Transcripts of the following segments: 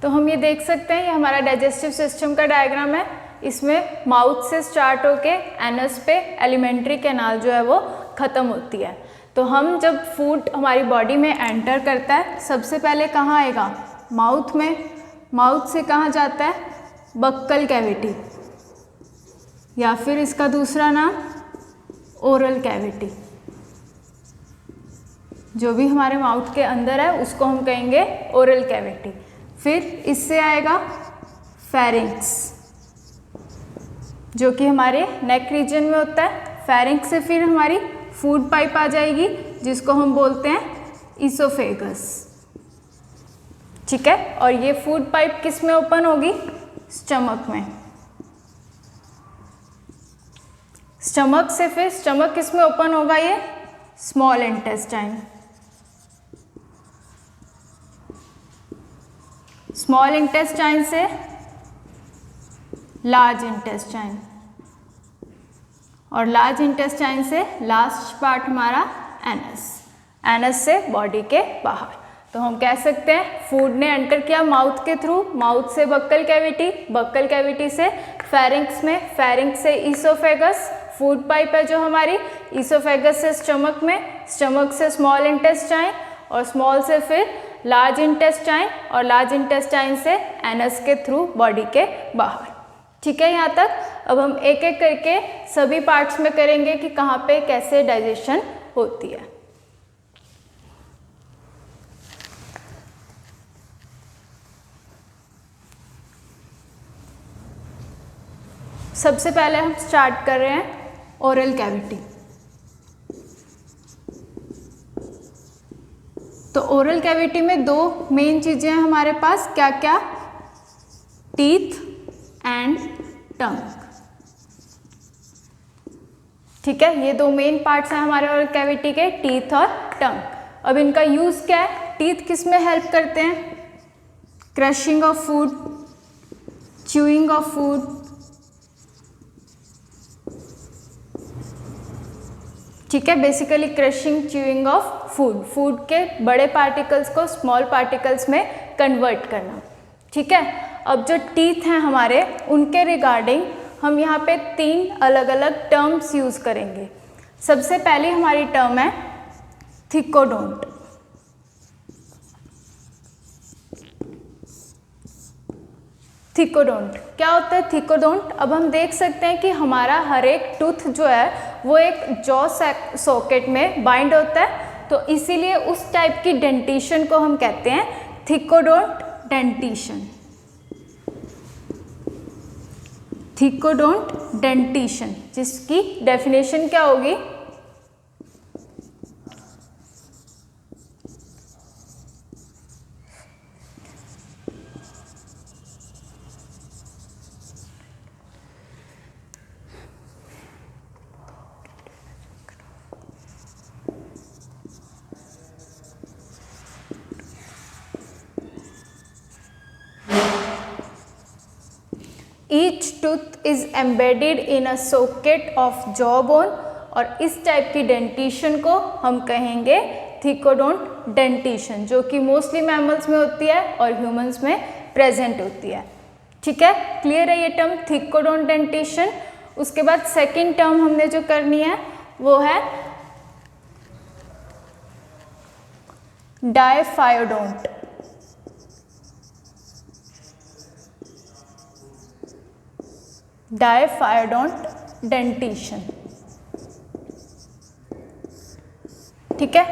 तो हम ये देख सकते हैं, ये हमारा डाइजेस्टिव सिस्टम का डायग्राम है। इसमें माउथ से स्टार्ट होके एनस पे एलिमेंट्री कैनाल जो है वो ख़त्म होती है। तो हम जब फूड हमारी बॉडी में एंटर करता है, सबसे पहले कहाँ आएगा? माउथ में। माउथ से कहाँ जाता है? बक्कल कैविटी, या फिर इसका दूसरा नाम ओरल कैविटी। जो भी हमारे माउथ के अंदर है उसको हम कहेंगे ओरल कैविटी। फिर इससे आएगा फेरिंक्स, जो कि हमारे नेक रीजन में होता है। फेरिंक्स से फिर हमारी फूड पाइप आ जाएगी, जिसको हम बोलते हैं ईसोफेगस। ठीक है, और ये फूड पाइप किस में ओपन होगी? स्टमक में। स्टमक से फिर स्टमक किस में ओपन होगा? ये स्मॉल इंटेस्टाइन। स्मॉल इंटेस्टाइन से लार्ज इंटेस्टाइन, और लार्ज इंटेस्टाइन से लास्ट पार्ट हमारा एनस। एनस से बॉडी के बाहर। तो हम कह सकते हैं फूड ने एंटर किया माउथ के थ्रू, माउथ से बक्कल कैविटी, बक्कल कैविटी से फेरिंक्स में, फेरिंक्स से ईसोफेगस, फूड पाइप है जो हमारी, ईसोफेगस से स्टमक में, स्टमक से स्मॉल इंटेस्टाइन, और स्मॉल से फिर लार्ज इंटेस्टाइन, और लार्ज इंटेस्टाइन से एनस के थ्रू बॉडी के बाहर। ठीक है यहाँ तक। अब हम एक एक करके सभी पार्ट्स में करेंगे कि कहाँ पे कैसे डाइजेशन होती है। सबसे पहले हम स्टार्ट कर रहे हैं ओरल कैविटी। तो ओरल कैविटी में दो मेन चीजें हैं हमारे पास, क्या क्या? Teeth and tongue. ठीक है, ये दो मेन पार्ट्स हैं हमारे ओरल कैविटी के, टीथ और टंग। अब इनका यूज क्या है? टीथ किस में हेल्प करते हैं? Crushing of food, chewing of food. ठीक है, basically crushing, chewing of food, food के बड़े पार्टिकल्स को स्मॉल पार्टिकल्स में कन्वर्ट करना। ठीक है, अब जो टीथ हैं हमारे, उनके रिगार्डिंग हम यहाँ पे तीन अलग अलग टर्म्स यूज करेंगे। सबसे पहली हमारी टर्म है थिकोडोंट। थिकोडोंट क्या होता है? थिकोडोंट, अब हम देख सकते हैं कि हमारा हर एक टूथ जो है वो एक जॉ सॉकेट में बाइंड होता है, तो इसीलिए उस टाइप की डेंटिशन को हम कहते हैं थिकोडोंट डेंटिशन। थिकोडोंट डेंटिशन, जिसकी डेफिनेशन क्या होगी? Each tooth is embedded in a socket of jawbone, और इस टाइप की डेंटिशन को हम कहेंगे थिकोडोंट डेंटिशन, जो कि मोस्टली मैमल्स में होती है और ह्यूमंस में प्रेजेंट होती है। ठीक है, क्लियर है ये टर्म थिकोडोंट डेंटिशन। उसके बाद सेकेंड टर्म हमने जो करनी है वो है डायफायोडोंट। डायफायोडोंट डेंटिशन। ठीक है,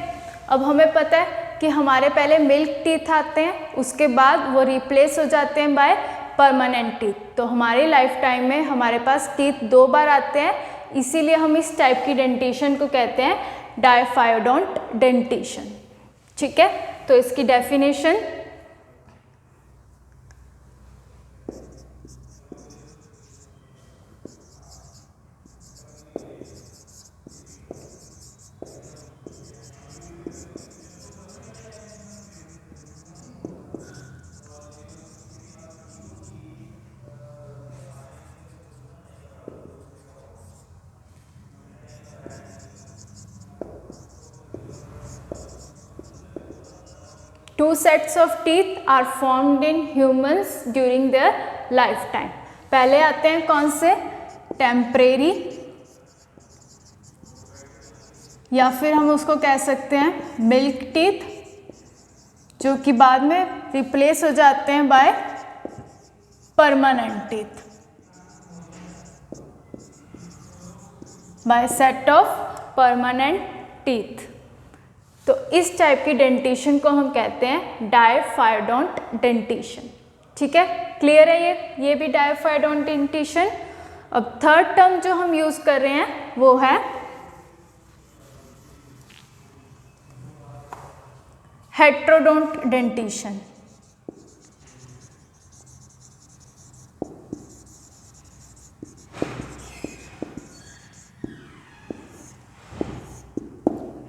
अब हमें पता है कि हमारे पहले मिल्क टीथ आते हैं, उसके बाद वो रिप्लेस हो जाते हैं बाय परमानेंट टीथ। तो हमारी लाइफ टाइम में हमारे पास टीथ दो बार आते हैं, इसीलिए हम इस टाइप की डेंटिशन को कहते हैं डायफायोडोंट डेंटिशन। ठीक है, तो इसकी definition to 2 sets of teeth are formed in humans during their lifetime. पहले आते हैं कौन से, टेम्परेरी, या फिर हम उसको कह सकते हैं मिल्क टीथ, जो कि बाद में रिप्लेस हो जाते हैं by permanent teeth, by set of permanent teeth. तो इस टाइप की डेंटिशन को हम कहते हैं डायफाइडोंट डेंटिशन। ठीक है, क्लियर है ये भी डायफाइडोंट डेंटिशन। अब थर्ड टर्म जो हम यूज कर रहे हैं वो है heterodont dentition.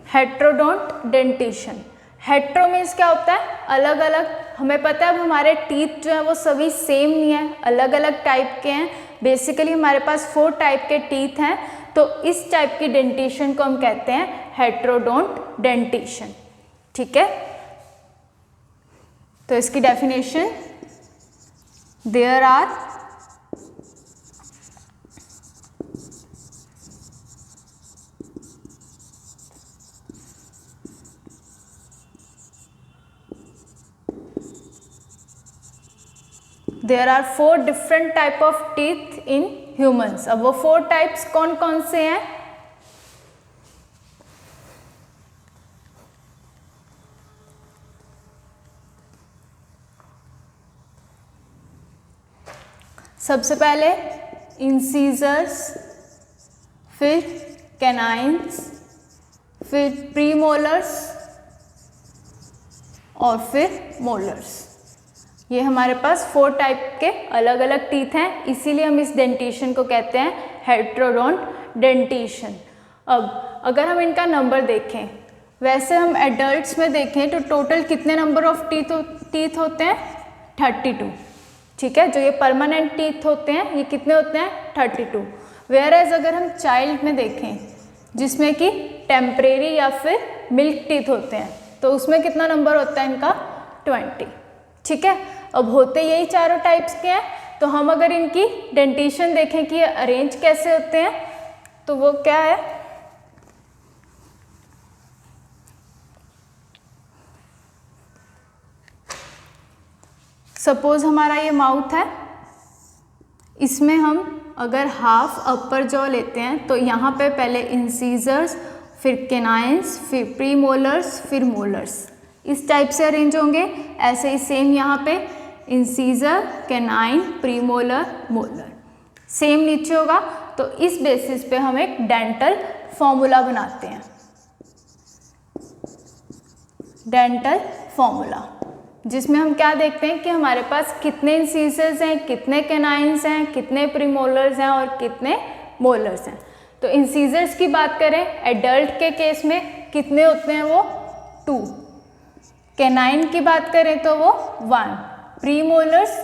Heterodont dentition, hetero means क्या होता है, अलग अलग। हमें पता है अब हमारे टीथ जो है वो सभी सेम नहीं है, अलग अलग टाइप के हैं। बेसिकली हमारे पास 4 टाइप के टीथ हैं, तो इस टाइप की डेंटिशन को हम कहते हैं हेट्रोडोंट डेंटिशन। ठीक है, तो इसकी definition, there are there are 4 different type of teeth in humans. अब वो 4 टाइप्स कौन कौन से हैं, सबसे पहले इंसीजर्स, फिर कैनाइन्स, फिर प्रीमोलर्स और फिर मोलर्स। ये हमारे पास 4 टाइप के अलग अलग टीथ हैं, इसीलिए हम इस डेंटिशन को कहते हैं हेट्रोडोंट डेंटिशन। अब अगर हम इनका नंबर देखें, वैसे हम एडल्ट्स में देखें तो टोटल कितने नंबर ऑफ टीथ होते हैं, 32। ठीक है, जो ये परमानेंट टीथ होते हैं ये कितने होते हैं, 32। वेयर एज अगर हम चाइल्ड में देखें जिसमें कि टेम्परेरी या फिर मिल्क टीथ होते हैं, तो उसमें कितना नंबर होता है इनका, 20। ठीक है, अब होते यही चारों टाइप्स के हैं, तो हम अगर इनकी डेंटिशन देखें कि ये अरेंज कैसे होते हैं, तो वो क्या है, सपोज हमारा ये माउथ है, इसमें हम अगर हाफ अपर जॉ लेते हैं तो यहाँ पे पहले इंसीजर्स, फिर केनाइन्स, फिर प्रीमोलर्स, फिर मोलर्स, इस टाइप से अरेंज होंगे। ऐसे ही सेम यहाँ पे incisor, canine, premolar, molar, same नीचे होगा। तो इस बेसिस पे हम एक डेंटल फॉर्मूला बनाते हैं, डेंटल फॉर्मूला, जिसमें हम क्या देखते हैं कि हमारे पास कितने इंसीजर्स हैं, कितने केनाइन्स हैं, कितने प्रीमोलर्स हैं और कितने मोलर्स हैं। तो इंसीजर्स की बात करें एडल्ट के केस में कितने होते हैं, वो 2। केनाइन की बात करें तो वो 1, प्रीमोलर्स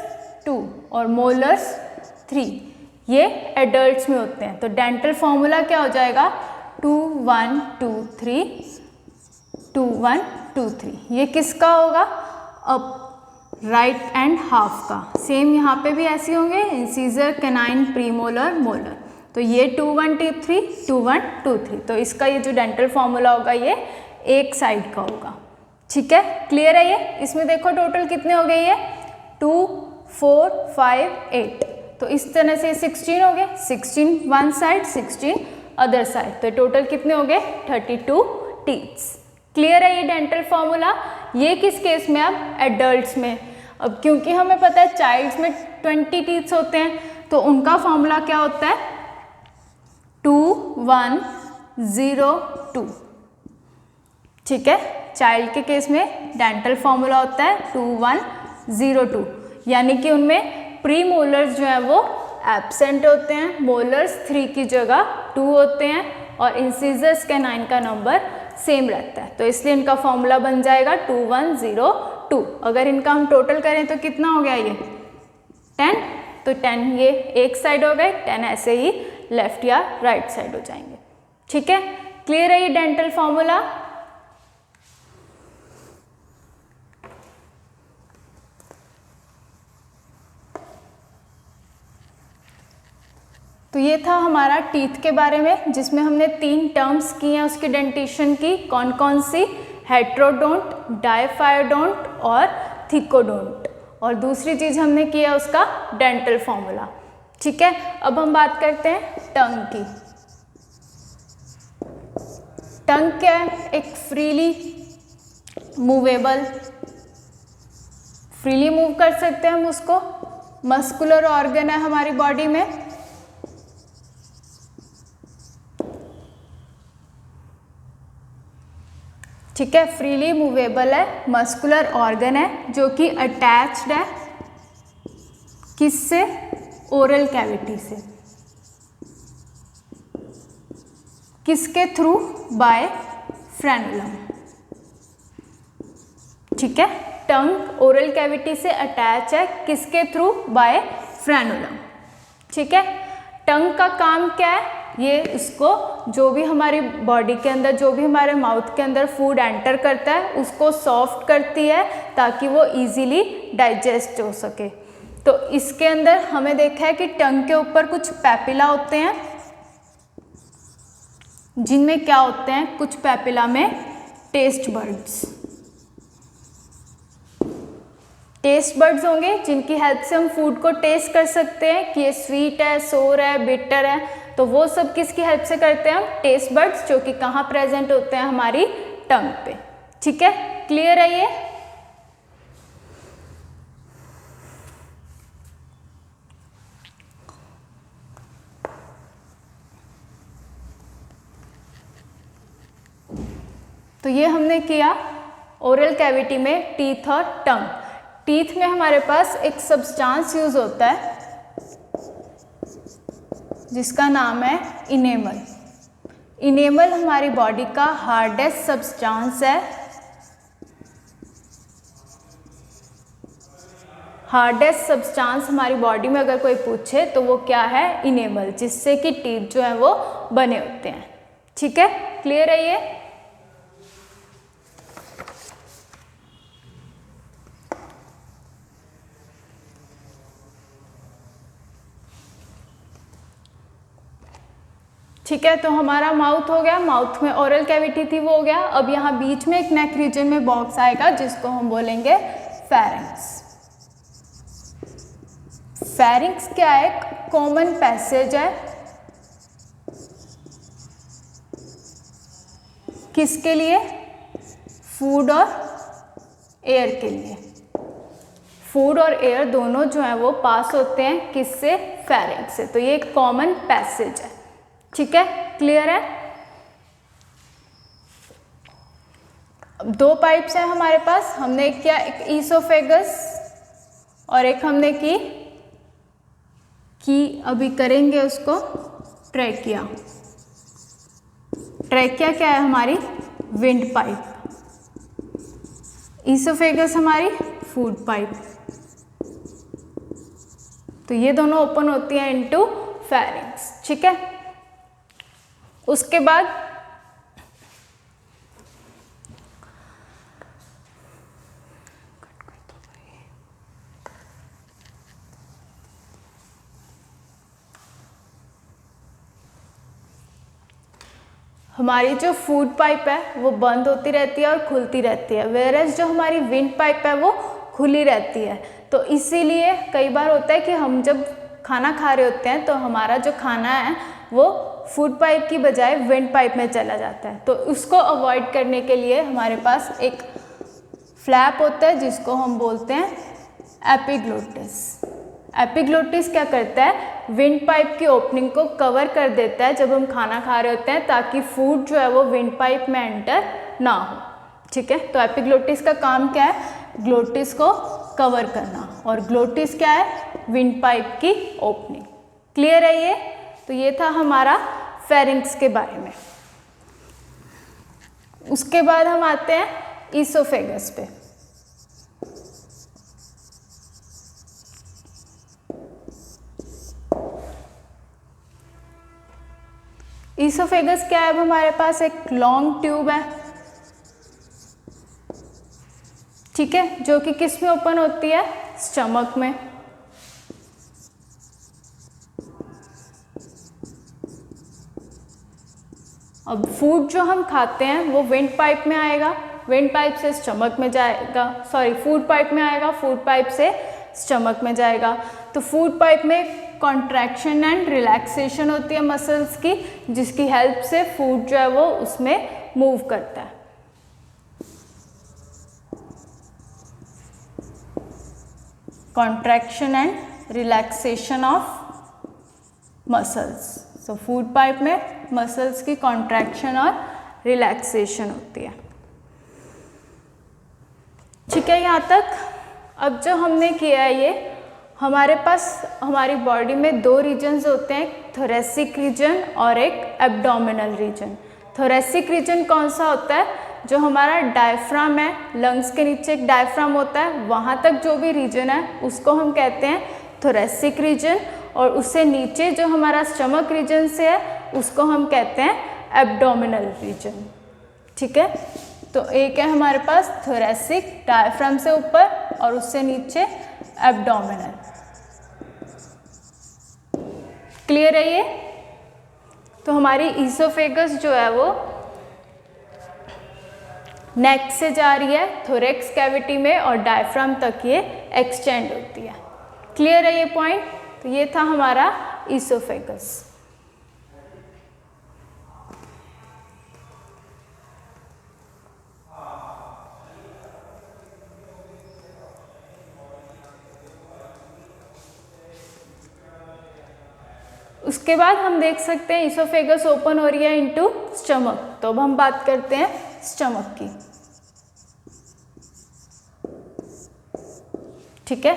2 और मोलर्स 3। ये एडल्ट्स में होते हैं। तो डेंटल फॉर्मूला क्या हो जाएगा, 2 1 2 3, 2 1 2 3। ये किसका होगा, अब राइट एंड हाफ का। सेम यहाँ पे भी ऐसे होंगे, इंसीजर, केनाइन, प्रीमोलर, मोलर। तो ये 2 1 2 3, 2 1 2 3। तो इसका ये जो डेंटल फॉर्मूला होगा ये एक साइड का होगा। ठीक है, क्लियर है ये। इसमें देखो टोटल कितने हो गए, ये 2 4 5 8। तो इस तरह से 16 हो गए, 16 वन साइड, 16 अदर साइड। तो टोटल कितने हो गए, 32 टीथ्स। क्लियर है ये डेंटल फॉर्मूला। ये किस केस में, अब एडल्ट्स में। अब क्योंकि हमें पता है चाइल्ड्स में 20 टीथ्स होते हैं, तो उनका फॉर्मूला क्या होता है, 2 1 0 2। ठीक है, चाइल्ड के केस में डेंटल फॉर्मूला होता है 2 1 0 2, यानी कि उनमें प्री मोलर्स जो है वो एब्सेंट होते हैं, मोलर्स 3 की जगह 2 होते हैं और इंसीजर्स के 9 का नंबर सेम रहता है। तो इसलिए इनका फॉर्मूला बन जाएगा 2 1 0 2। अगर इनका हम टोटल करें तो कितना हो गया, ये 10। तो 10 ये एक साइड हो गए, 10 ऐसे ही लेफ्ट या राइट साइड हो जाएंगे। ठीक है, क्लियर है ये डेंटल फॉर्मूला। ये था हमारा टीथ के बारे में, जिसमें हमने 3 टर्म्स की हैं उसकी डेंटिशन की। कौन कौन सी? हेट्रोडोंट, डायफायोडोंट और थिकोडोंट। और दूसरी चीज़ हमने किया उसका डेंटल फॉर्मूला। ठीक है, अब हम बात करते हैं टंग की। टंग क्या है? एक फ्रीली मूव कर सकते हैं हम उसको। मस्कुलर ऑर्गन है हमारी बॉडी में। ठीक है, फ्रीली मूवेबल है, मस्कुलर ऑर्गन है जो कि अटैच्ड है किससे? ओरल कैविटी से। किसके थ्रू? Bye frenulum. ठीक है, टंग ओरल कैविटी से अटैच है, किसके थ्रू? Bye frenulum. ठीक है, टंग का काम क्या है? ये उसको जो भी हमारी बॉडी के अंदर, जो भी हमारे माउथ के अंदर फूड एंटर करता है उसको सॉफ्ट करती है ताकि वो इजीली डाइजेस्ट हो सके। तो इसके अंदर हमें देखा है कि टंग के ऊपर कुछ पैपिला होते हैं, जिनमें क्या होते हैं? कुछ पैपिला में टेस्ट बर्ड्स होंगे जिनकी हेल्प से हम फूड को टेस्ट कर सकते हैं कि ये स्वीट है, सोर है, बिटर है। तो वो सब किसकी हेल्प से करते हैं हम? टेस्ट बर्ड्स, जो कि कहाँ प्रेजेंट होते हैं? हमारी टंग पे। ठीक है, क्लियर है ये? तो ये हमने किया ओरल कैविटी में टीथ और टंग। टीथ में हमारे पास एक सब्सटेंस यूज होता है जिसका नाम है इनेमल। इनेमल हमारी बॉडी का हार्डेस्ट सब्सटेंस है। हार्डेस्ट सब्सटेंस हमारी बॉडी में अगर कोई पूछे तो वो क्या है? इनेमल, जिससे कि टीथ जो है वो बने होते हैं। ठीक है, क्लियर है ये? ठीक है, तो हमारा माउथ हो गया, माउथ में ओरल कैविटी थी वो हो गया। अब यहाँ बीच में एक नेक रीजन में बॉक्स आएगा जिसको हम बोलेंगे फेरिंक्स। फेरिंक्स क्या है? एक कॉमन पैसेज है किसके लिए? फूड और एयर के लिए। फूड और एयर दोनों जो है वो पास होते हैं किससे? फेरिंक्स से। तो ये एक कॉमन पैसेज है। ठीक है, क्लियर है? अब 2 पाइप्स हैं हमारे पास। हमने एक किया, एक ईसोफेगस और एक हमने की अभी करेंगे उसको ट्रैकिया। ट्रैकिया क्या है? हमारी विंड पाइप। ईसोफेगस हमारी फूड पाइप। तो ये दोनों ओपन होती हैं इनटू फेरिंक्स। ठीक है, उसके बाद हमारी जो फूड पाइप है वो बंद होती रहती है और खुलती रहती है, वेयरएज जो हमारी विंड पाइप है वो खुली रहती है। तो इसीलिए कई बार होता है कि हम जब खाना खा रहे होते हैं तो हमारा जो खाना है वो फूड पाइप की बजाय विंड पाइप में चला जाता है। तो उसको अवॉइड करने के लिए हमारे पास एक फ्लैप होता है जिसको हम बोलते हैं एपिग्लोटिस। एपिग्लोटिस क्या करता है? विंड पाइप की ओपनिंग को कवर कर देता है जब हम खाना खा रहे होते हैं, ताकि फूड जो है वो विंड पाइप में एंटर ना हो। ठीक है, तो एपिग्लोटिस का काम क्या है? ग्लोटिस को कवर करना। और ग्लोटिस क्या है? विंड पाइप की ओपनिंग। क्लियर है ये? तो ये था हमारा फेरिंक्स के बारे में। उसके बाद हम आते हैं ईसोफेगस पे। ईसोफेगस क्या है? अब हमारे पास एक लॉन्ग ट्यूब है, ठीक है, जो कि किस में ओपन होती है? स्टमक में। अब फूड जो हम खाते हैं वो विंड पाइप में आएगा, विंड पाइप से स्टमक में जाएगा, सॉरी फूड पाइप में आएगा, फूड पाइप से स्टमक में जाएगा। तो फूड पाइप में कॉन्ट्रैक्शन एंड रिलैक्सेशन होती है मसल्स की, जिसकी हेल्प से फूड जो है वो उसमें मूव करता है। Contraction and relaxation of muscles. So food pipe में मसल्स की कॉन्ट्रैक्शन और रिलैक्सेशन होती है। ठीक है यहाँ तक। अब जो हमने किया है ये, हमारे पास हमारी बॉडी में दो रीजन्स होते हैं, एक थोरेसिक रीजन और एक एब्डोमिनल रीजन। थोरेसिक रीजन कौन सा होता है? जो हमारा डायफ्राम है, लंग्स के नीचे एक डायफ्राम होता है, वहाँ तक जो भी रीजन है उसको हम कहते हैं थोरेसिक रीजन, और उससे नीचे जो हमारा स्टमक रीजन से है उसको हम कहते हैं एब्डोमिनल रीजन। ठीक है, तो एक है हमारे पास थोरेसिक, डायफ्राम से ऊपर, और उससे नीचे एब्डोमिनल। क्लियर है ये? तो हमारी ईसोफेगस जो है वो नेक से जा रही है थोरेक्स कैविटी में, और डायफ्राम तक ये एक्सटेंड होती है। क्लियर है ये पॉइंट? तो ये था हमारा ईसोफेगस। उसके बाद हम देख सकते हैं ईसोफेगस ओपन हो रही है इनटू स्टमक। तो अब हम बात करते हैं स्टमक की। ठीक है,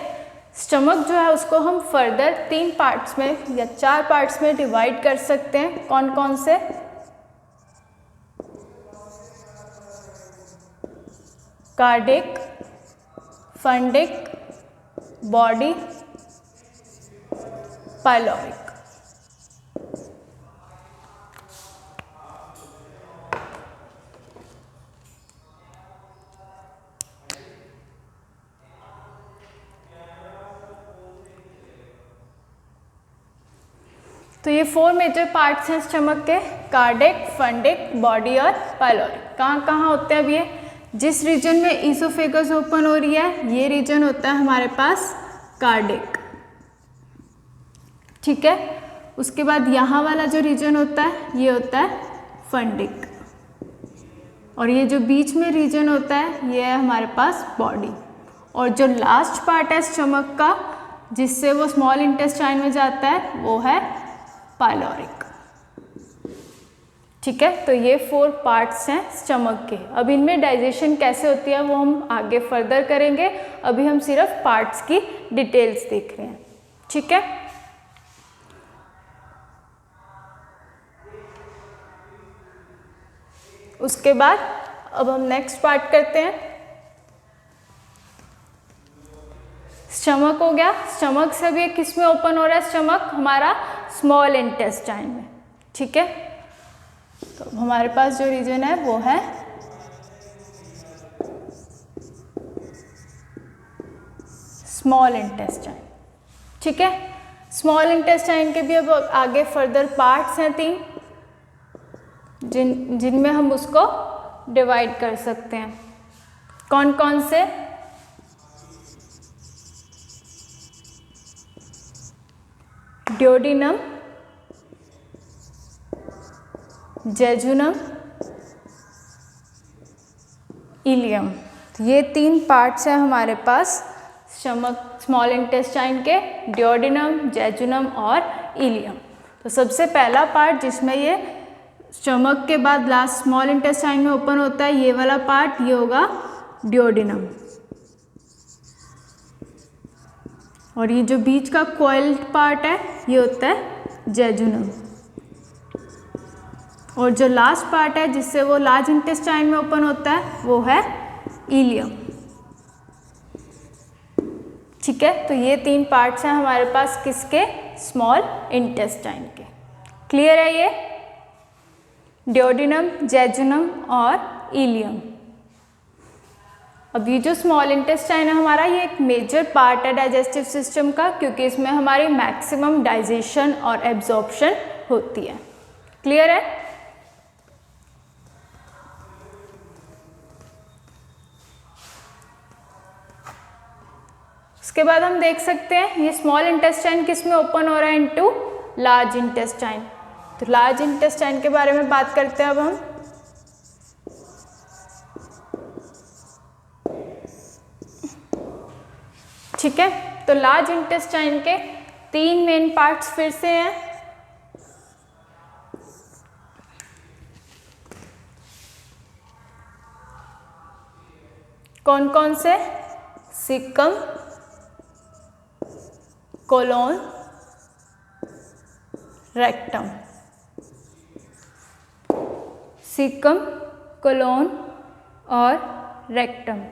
स्टमक जो है उसको हम फर्दर 3 पार्ट्स में या 4 पार्ट्स में डिवाइड कर सकते हैं। कौन कौन से? Cardiac, fundic, body, pyloric. तो ये 4 मेजर पार्ट्स हैं स्टमक के, कार्डिक, फंडिक, बॉडी और पाइलोरिक। कहाँ कहाँ होते हैं अब ये? जिस रीजन में ईसोफेगस ओपन हो रही है ये रीजन होता है हमारे पास कार्डिक। ठीक है, उसके बाद यहाँ वाला जो रीजन होता है ये होता है फंडिक, और ये जो बीच में रीजन होता है ये है हमारे पास बॉडी, और जो लास्ट पार्ट है स्टमक का जिससे वो स्मॉल इंटेस्टाइन में जाता है वो है पाइलोरिक। ठीक है, तो ये 4 पार्ट्स हैं स्टमक के। अब इनमें डाइजेशन कैसे होती है वो हम आगे फर्दर करेंगे, अभी हम सिर्फ पार्ट्स की डिटेल्स देख रहे हैं। ठीक है, उसके बाद अब हम नेक्स्ट पार्ट करते हैं। स्टमक हो गया, स्टमक से भी किस में ओपन हो रहा है? स्टमक हमारा स्मॉल इंटेस्टाइन में। ठीक है, तो हमारे पास जो रीजन है वो है स्मॉल इंटेस्टाइन। ठीक है, स्मॉल इंटेस्टाइन के भी अब आगे फर्दर पार्ट्स हैं 3 जिनमें हम उसको डिवाइड कर सकते हैं। कौन कौन से? Duodenum, jejunum, ileum. तो ये 3 पार्ट्स हैं हमारे पास स्टमक स्मॉल इंटेस्टाइन के, ड्यूोडेनम, जेजुनम और इलियम। तो सबसे पहला पार्ट जिसमें ये स्टमक के बाद लास्ट स्मॉल इंटेस्टाइन में ओपन होता है ये वाला पार्ट, ये होगा ड्यूोडेनम, और ये जो बीच का कॉइल्ड पार्ट है ये होता है जेजुनम, और जो लास्ट पार्ट है जिससे वो लार्ज इंटेस्टाइन में ओपन होता है वो है इलियम। ठीक है, तो ये 3 पार्ट्स हैं हमारे पास किसके? स्मॉल इंटेस्टाइन के। क्लियर है ये? ड्यूोडेनम, जेजुनम और इलियम। अब ये जो स्मॉल इंटेस्टाइन है हमारा, ये एक मेजर पार्ट है डाइजेस्टिव सिस्टम का, क्योंकि इसमें हमारी मैक्सिमम डाइजेशन और एब्जॉर्प्शन होती है। क्लियर है? उसके बाद हम देख सकते हैं ये स्मॉल इंटेस्टाइन किस में ओपन हो रहा है, इनटू लार्ज इंटेस्टाइन। तो लार्ज इंटेस्टाइन के बारे में बात करते हैं अब हम। ठीक है, तो लार्ज इंटेस्टाइन के 3 मेन पार्ट्स फिर से हैं। कौन कौन से? Caecum, colon, rectum. Caecum, colon और रेक्टम।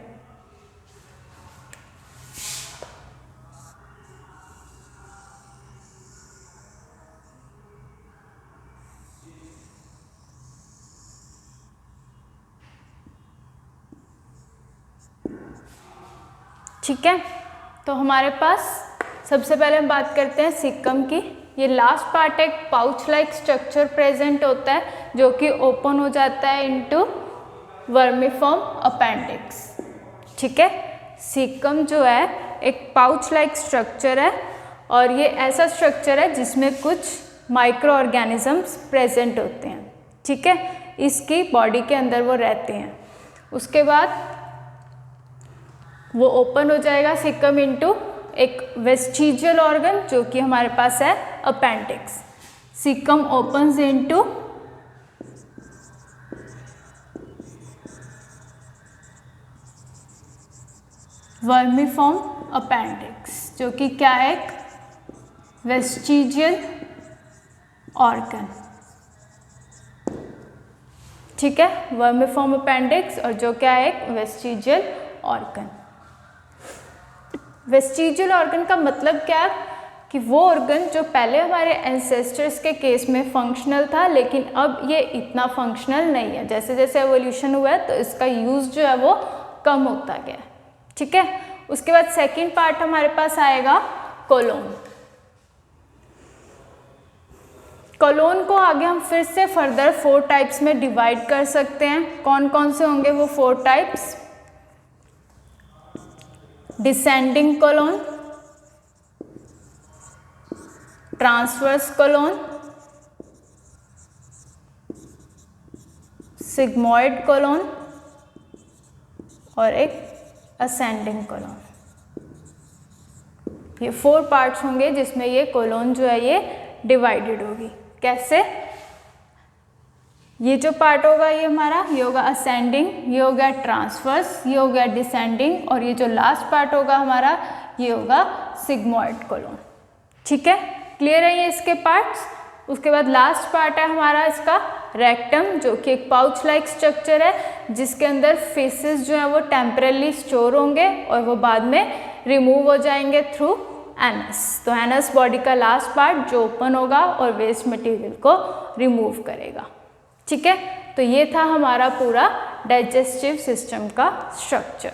ठीक है, तो हमारे पास सबसे पहले हम बात करते हैं सीकम की। ये लास्ट पार्ट एक पाउच लाइक स्ट्रक्चर प्रेजेंट होता है जो कि ओपन हो जाता है इनटू वर्मीफॉर्म अपेंडिक्स। ठीक है, सीकम जो है एक पाउच लाइक स्ट्रक्चर है और ये ऐसा स्ट्रक्चर है जिसमें कुछ माइक्रो ऑर्गेनिजम्स प्रेजेंट होते हैं। ठीक है, इसकी बॉडी के अंदर वो रहते हैं। उसके बाद वो ओपन हो जाएगा सीकम इनटू एक वेस्टिजियल ऑर्गन जो कि हमारे पास है appendix. Caecum opens into vermiform appendix जो कि क्या है, एक वेस्टिजियल ऑर्गन। ठीक है, वर्मीफॉर्म अपेंडिक्स और जो क्या है, एक वेस्टिजियल ऑर्गन। वेस्टिजियल ऑर्गन का मतलब क्या है कि वो ऑर्गन जो पहले हमारे एंसेस्टर्स के केस में फंक्शनल था लेकिन अब ये इतना फंक्शनल नहीं है। जैसे जैसे एवोल्यूशन हुआ है तो इसका यूज़ जो है वो कम होता गया। ठीक है, उसके बाद सेकंड पार्ट हमारे पास आएगा कोलोन। कोलोन को आगे हम फिर से फर्दर 4 टाइप्स में डिवाइड कर सकते हैं। कौन कौन से होंगे वो 4 types? Descending colon, transverse colon, sigmoid colon और एक असेंडिंग कोलोन। ये 4 पार्ट्स होंगे जिसमें ये कोलोन जो है ये डिवाइडेड होगी। कैसे? ये जो पार्ट होगा ये हमारा, ये होगा असेंडिंग, ये हो गया ट्रांसवर्स, ये हो गया डिसेंडिंग और ये जो लास्ट पार्ट होगा हमारा ये होगा सिग्मोइड कोलोन। ठीक है, क्लियर है ये इसके पार्ट्स। उसके बाद लास्ट पार्ट है हमारा इसका रेक्टम जो कि एक पाउच लाइक स्ट्रक्चर है जिसके अंदर फेसेस जो है वो टेम्परली स्टोर होंगे और वो बाद में रिमूव हो जाएंगे थ्रू एनस। तो एनस बॉडी का लास्ट पार्ट जो ओपन होगा और वेस्ट मटेरियल को रिमूव करेगा। ठीक है, तो ये था हमारा पूरा डाइजेस्टिव सिस्टम का स्ट्रक्चर।